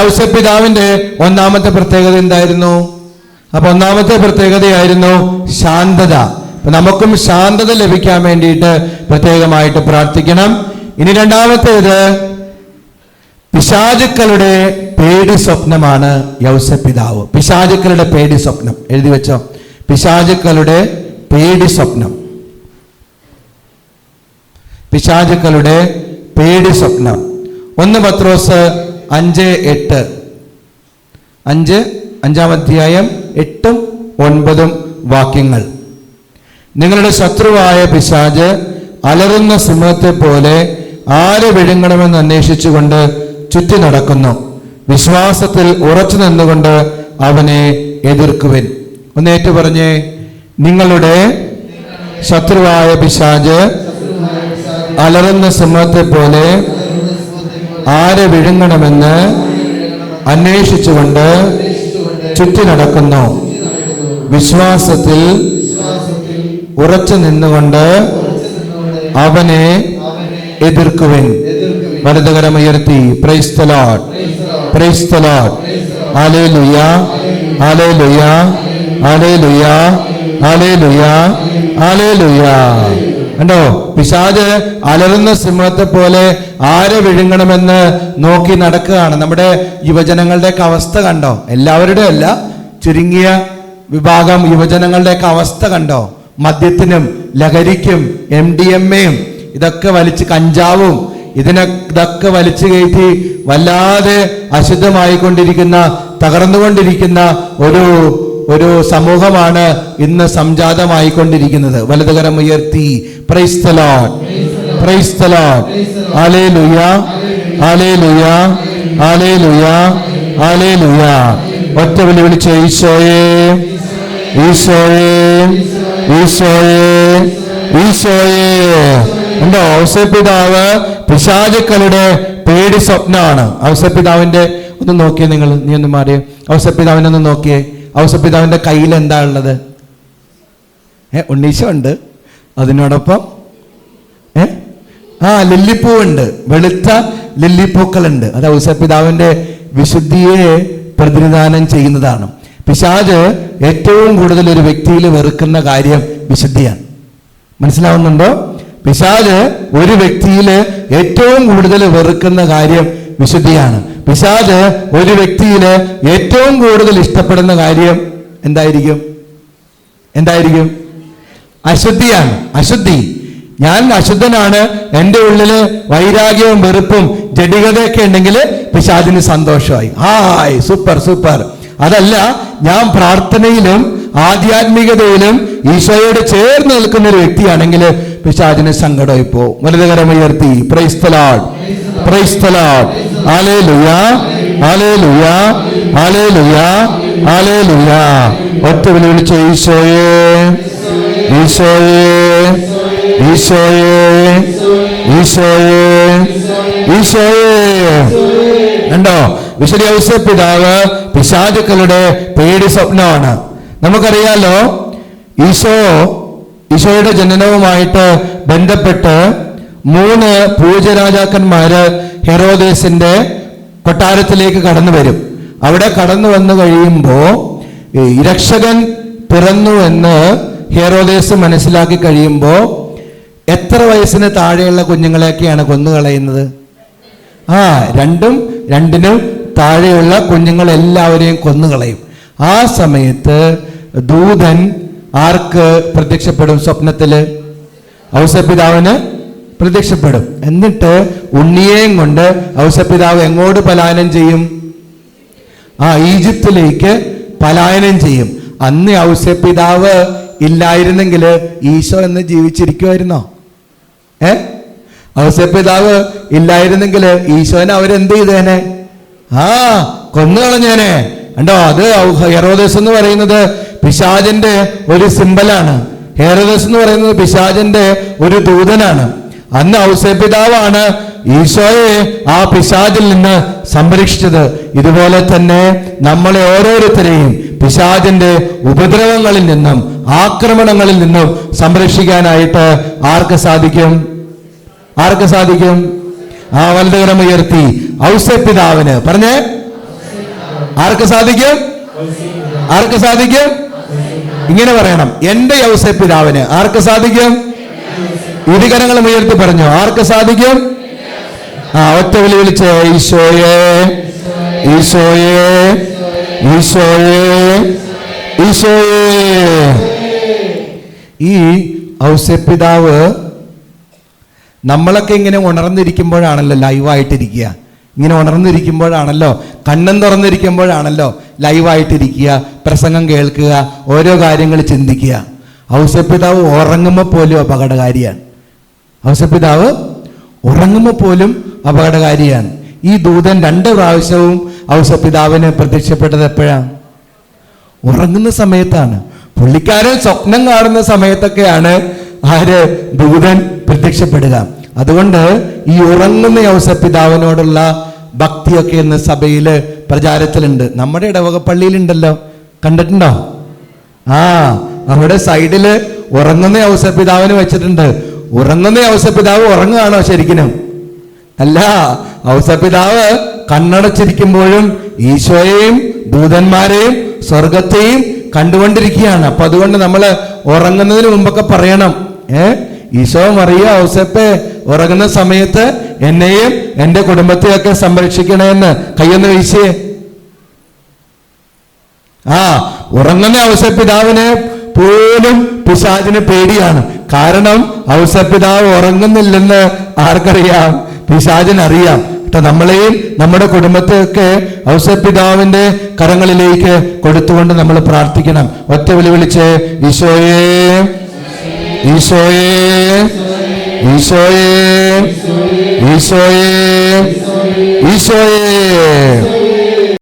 ഔസേപ്പിതാവിന്റെ ഒന്നാമത്തെ പ്രത്യേകത എന്തായിരുന്നു? അപ്പൊ ഒന്നാമത്തെ പ്രത്യേകതയായിരുന്നു ശാന്തത. നമുക്കും ശാന്തത ലഭിക്കാൻ വേണ്ടിയിട്ട് പ്രത്യേകമായിട്ട് പ്രാർത്ഥിക്കണം. ഇനി രണ്ടാമത്തേത് പിശാചുക്കളുടെ പേടി സ്വപ്നമാണ് യൗസേപ്പിതാവ്. പിശാചുക്കളുടെ പേടി സ്വപ്നം എഴുതി വെച്ചോ. പിശാചുക്കളുടെ പേടി സ്വപ്നം, പിശാചുക്കളുടെ പേടി സ്വപ്നം. 1 പത്രോസ് 5:8, 5-ാം അധ്യായം 8ഉം 9ഉം വാക്യങ്ങൾ. നിങ്ങളുടെ ശത്രുവായ പിശാച് അലറുന്ന സിംഹത്തെ പോലെ ആരെ വിഴുങ്ങണമെന്ന് അന്വേഷിച്ചുകൊണ്ട് ചുറ്റി നടക്കുന്നു. വിശ്വാസത്തിൽ ഉറച്ചു നിന്നുകൊണ്ട് അവനെ എതിർക്കുവിൻ. ഒന്നേറ്റു പറഞ്ഞേ, നിങ്ങളുടെ ശത്രുവായ പിശാച് അലറുന്ന സിംഹത്തെ പോലെ ആരെ വിഴുങ്ങണമെന്ന് അന്വേഷിച്ചുകൊണ്ട് ചുറ്റി നടക്കുന്നു. വിശ്വാസത്തിൽ ഉറച്ചു നിന്നുകൊണ്ട് അവനെ എതിർക്കുവിൻ. വലതുകരമുയർത്തി praise the Lord, praise the Lord, hallelujah, hallelujah, hallelujah, hallelujah, hallelujah. കണ്ടോ, പിശാച് അലറുന്ന സിംഹത്തെ പോലെ ആരെ വിഴുങ്ങണമെന്ന് നോക്കി നടക്കുകയാണ്. നമ്മുടെ യുവജനങ്ങളുടെയൊക്കെ അവസ്ഥ കണ്ടോ? എല്ലാവരുടെയും അല്ല, ചുരുങ്ങിയ വിഭാഗം യുവജനങ്ങളുടെയൊക്കെ അവസ്ഥ കണ്ടോ? മദ്യത്തിനും ലഹരിക്കും MDMA-യും ഇതൊക്കെ വലിച്ച്, കഞ്ചാവും ഇതൊക്കെ വലിച്ചു കയറ്റി വല്ലാതെ അശുദ്ധമായിക്കൊണ്ടിരിക്കുന്ന, തകർന്നുകൊണ്ടിരിക്കുന്ന ഒരു സമൂഹമാണ് ഇന്ന് സംജാതമായിക്കൊണ്ടിരിക്കുന്നത്. വലതുകരം ഉയർത്തി praise the Lord, praise the Lord, hallelujah, hallelujah, hallelujah, hallelujah. ഒറ്റ വിളി വിളിച്ച് ഈശോയേ, ഈശോയേ, ഈശോയേ, ഈശോയേ. ഉണ്ടോ? ഔസേപ്പിതാവ് പിശാചുക്കളുടെ പേടി സ്വപ്നമാണ്. ഔസേപ്പിതാവിന്റെ ഒന്ന് നോക്കിയേ, നീ ഒന്ന് മാറിയേ. ഔസേപ്പിതാവിനെ ഒന്ന് നോക്കിയേ. ഔസേപ്പിതാവിന്റെ കയ്യിൽ എന്താ ഉള്ളത്? ഉണ്ണീശോ ഉണ്ട്, അതിനോടൊപ്പം ലില്ലിപ്പൂവുണ്ട്, വെളുത്ത ലില്ലിപ്പൂക്കളുണ്ട്. അത് ഔസേപ്പിതാവിന്റെ വിശുദ്ധിയെ പ്രതിനിധാനം ചെയ്യുന്നതാണ്. പിശാച് ഏറ്റവും കൂടുതൽ ഒരു വ്യക്തിയിൽ വെറുക്കുന്ന കാര്യം വിശുദ്ധിയാണ്. മനസ്സിലാവുന്നുണ്ടോ? പിശാച് ഒരു വ്യക്തിയിൽ ഏറ്റവും കൂടുതൽ വെറുക്കുന്ന കാര്യം വിശുദ്ധിയാണ്. പിശാച് ഒരു വ്യക്തിയിൽ ഏറ്റവും കൂടുതൽ ഇഷ്ടപ്പെടുന്ന കാര്യം എന്തായിരിക്കും? അശുദ്ധിയാണ്. അശുദ്ധി. ഞാൻ അശുദ്ധനാണ്, എൻ്റെ ഉള്ളില് വൈരാഗ്യവും വെറുപ്പും ജഡികതയൊക്കെ ഉണ്ടെങ്കിൽ പിശാചിന് സന്തോഷമായി. Hi, super super. അതല്ല, ഞാൻ പ്രാർത്ഥനയിലും ആധ്യാത്മികതയിലും ഈശോയോട് ചേർന്ന് നിൽക്കുന്ന ഒരു വ്യക്തിയാണെങ്കിൽ പിശാചിന് സങ്കടമായി പോകും. വലതുകരം ഉയർത്തി praise the Lord, praise the Lord, hallelujah, hallelujah, hallelujah, hallelujah. ഒറ്റ വിളി വിളിച്ച് ഈശോയേ, ഈശോയേ, ഈശോയേ, ഈശോയേ, ഈശോയേ. കണ്ടോ? വിശുദ്ധ ഔസേപ്പിതാവ് പിശാചുക്കളുടെ പേടി സ്വപ്നമാണ്. നമുക്കറിയാലോ, ഈശോയുടെ ജനനവുമായിട്ട് ബന്ധപ്പെട്ട് 3 പൂജ്യരാജാക്കന്മാര് ഹെറോദേസിന്റെ കൊട്ടാരത്തിലേക്ക് കടന്നു വരും. അവിടെ കടന്നു വന്നു കഴിയുമ്പോ രക്ഷകൻ പിറന്നു എന്ന് ഹെറോദേസ് മനസ്സിലാക്കി കഴിയുമ്പോ എത്ര വയസ്സിന് താഴെയുള്ള കുഞ്ഞുങ്ങളെയൊക്കെയാണ് കൊന്നുകളയുന്നത്? 2നും താഴെയുള്ള കുഞ്ഞുങ്ങൾ എല്ലാവരെയും കൊന്നുകളയും. ആ സമയത്ത് ദൂതൻ ആർക്ക് പ്രത്യക്ഷപ്പെടും? സ്വപ്നത്തില് ഔസേപ്പിതാവിന് പ്രത്യക്ഷപ്പെടും. എന്നിട്ട് ഉണ്ണിയേയും കൊണ്ട് ഔസേപ്പിതാവ് എങ്ങോട്ട് പലായനം ചെയ്യും? ഈജിപ്തിലേക്ക് പലായനം ചെയ്യും. അന്ന് ഔസേപ്പിതാവ് ഇല്ലായിരുന്നെങ്കിൽ ഈശോ എന്ന് ജീവിച്ചിരിക്കുമായിരുന്നോ? ഔസേപ്പിതാവ് ഇല്ലായിരുന്നെങ്കിൽ ഈശോനെ അവരെന്ത് ചെയ്തേനെ? കൊന്നു കളഞ്ഞേനെ. കണ്ടോ, അത് ഹെറോദസ് എന്ന് പറയുന്നത് പിശാചിന്റെ ഒരു സിമ്പലാണ്. ഹെറോദസ് എന്ന് പറയുന്നത് പിശാചിന്റെ ഒരു ദൂതനാണ്. അന്ന് ഔസേപ്പിതാവാണ് ഈശോയെ ആ പിശാചിൽ നിന്ന് സംരക്ഷിച്ചത്. ഇതുപോലെ തന്നെ നമ്മളെ ഓരോരുത്തരെയും പിശാചിന്റെ ഉപദ്രവങ്ങളിൽ നിന്നും ആക്രമണങ്ങളിൽ നിന്നും സംരക്ഷിക്കാനായിട്ട് ആർക്ക് സാധിക്കും? വലതുകരം ഉയർത്തി ഔസേപ്പിതാവിന് പറഞ്ഞേ. ആർക്ക് സാധിക്കും? ഇങ്ങനെ പറയണം, എന്റെ ഔസേപ്പിതാവിന്. ആർക്ക് സാധിക്കും? ഇരുകരങ്ങളും ഉയർത്തി പറഞ്ഞു, ആർക്ക് സാധിക്കും? ഒറ്റ വിളി വിളിച്ച് ഈശോയേ, ഈശോയേ, ഈശോയേ, ഈശോയേ. ഈ ഔസേപ്പിതാവ് നമ്മളൊക്കെ ഇങ്ങനെ ഉണർന്നിരിക്കുമ്പോഴാണല്ലോ ലൈവായിട്ടിരിക്കുക. ഇങ്ങനെ ഉണർന്നിരിക്കുമ്പോഴാണല്ലോ, കണ്ണും തുറന്നിരിക്കുമ്പോഴാണല്ലോ ലൈവായിട്ടിരിക്കുക, പ്രസംഗം കേൾക്കുക, ഓരോ കാര്യങ്ങൾ ചിന്തിക്കുക. ഔസേപ്പിതാവ് ഉറങ്ങുമ്പോൾ പോലും അപകടകാരിയാണ്. ഔസേപ്പിതാവ് ഉറങ്ങുമ്പോൾ പോലും അപകടകാരിയാണ്. ഈ ദൂതൻ 2 പ്രാവശ്യവും ഔസേപ്പിതാവിന് പ്രത്യക്ഷപ്പെട്ടത് എപ്പോഴാണ്? ഉറങ്ങുന്ന സമയത്താണ്. പുള്ളിക്കാരൻ സ്വപ്നം കാണുന്ന സമയത്തൊക്കെയാണ് ദൂതൻ പ്രത്യക്ഷപ്പെടുക. അതുകൊണ്ട് ഈ ഉറങ്ങുന്ന ഔസേപ്പിതാവിനോടുള്ള ഭക്തിയൊക്കെ ഇന്ന് സഭയിൽ പ്രചാരത്തിലുണ്ട്. നമ്മുടെ ഇടവക പള്ളിയിലുണ്ടല്ലോ, കണ്ടിട്ടുണ്ടോ? നമ്മുടെ സൈഡില് ഉറങ്ങുന്ന ഔസേപ്പിതാവിന് വെച്ചിട്ടുണ്ട്. ഉറങ്ങുന്ന ഔസേപ്പിതാവ് ഉറങ്ങുകയാണോ ശരിക്കും? അല്ല, ഔസേപ്പിതാവ് കണ്ണടച്ചിരിക്കുമ്പോഴും ഈശോയെയും ദൂതന്മാരെയും സ്വർഗത്തെയും കണ്ടുകൊണ്ടിരിക്കുകയാണ്. അപ്പൊ അതുകൊണ്ട് നമ്മൾ ഉറങ്ങുന്നതിന് മുമ്പൊക്കെ പറയണം, ഈശോ മറിയ ഔസേപ്പേ, ഉറങ്ങുന്ന സമയത്ത് എന്നെയും എൻ്റെ കുടുംബത്തെയൊക്കെ സംരക്ഷിക്കണമെന്ന് കയ്യൊന്ന് വീശിയേ. ഉറങ്ങുന്ന ഔസേപ്പിതാവിനെ പോലും പിശാചിന് പേടിയാണ്. കാരണം ഔസേപ്പിതാവ് ഉറങ്ങുന്നില്ലെന്ന് ആർക്കറിയാം? പിശാചിനറിയാം. നമ്മളെയും നമ്മുടെ കുടുംബത്തെയൊക്കെ ഔസേപ്പിതാവിന്റെ കരങ്ങളിലേക്ക് കൊടുത്തുകൊണ്ട് നമ്മൾ പ്രാർത്ഥിക്കണം. ഒറ്റ വിളി വിളിച്ച് ഈശോയേ, ഈശോയേ, ഈശോയേ, ഈശോയേ, ഈശോയേ.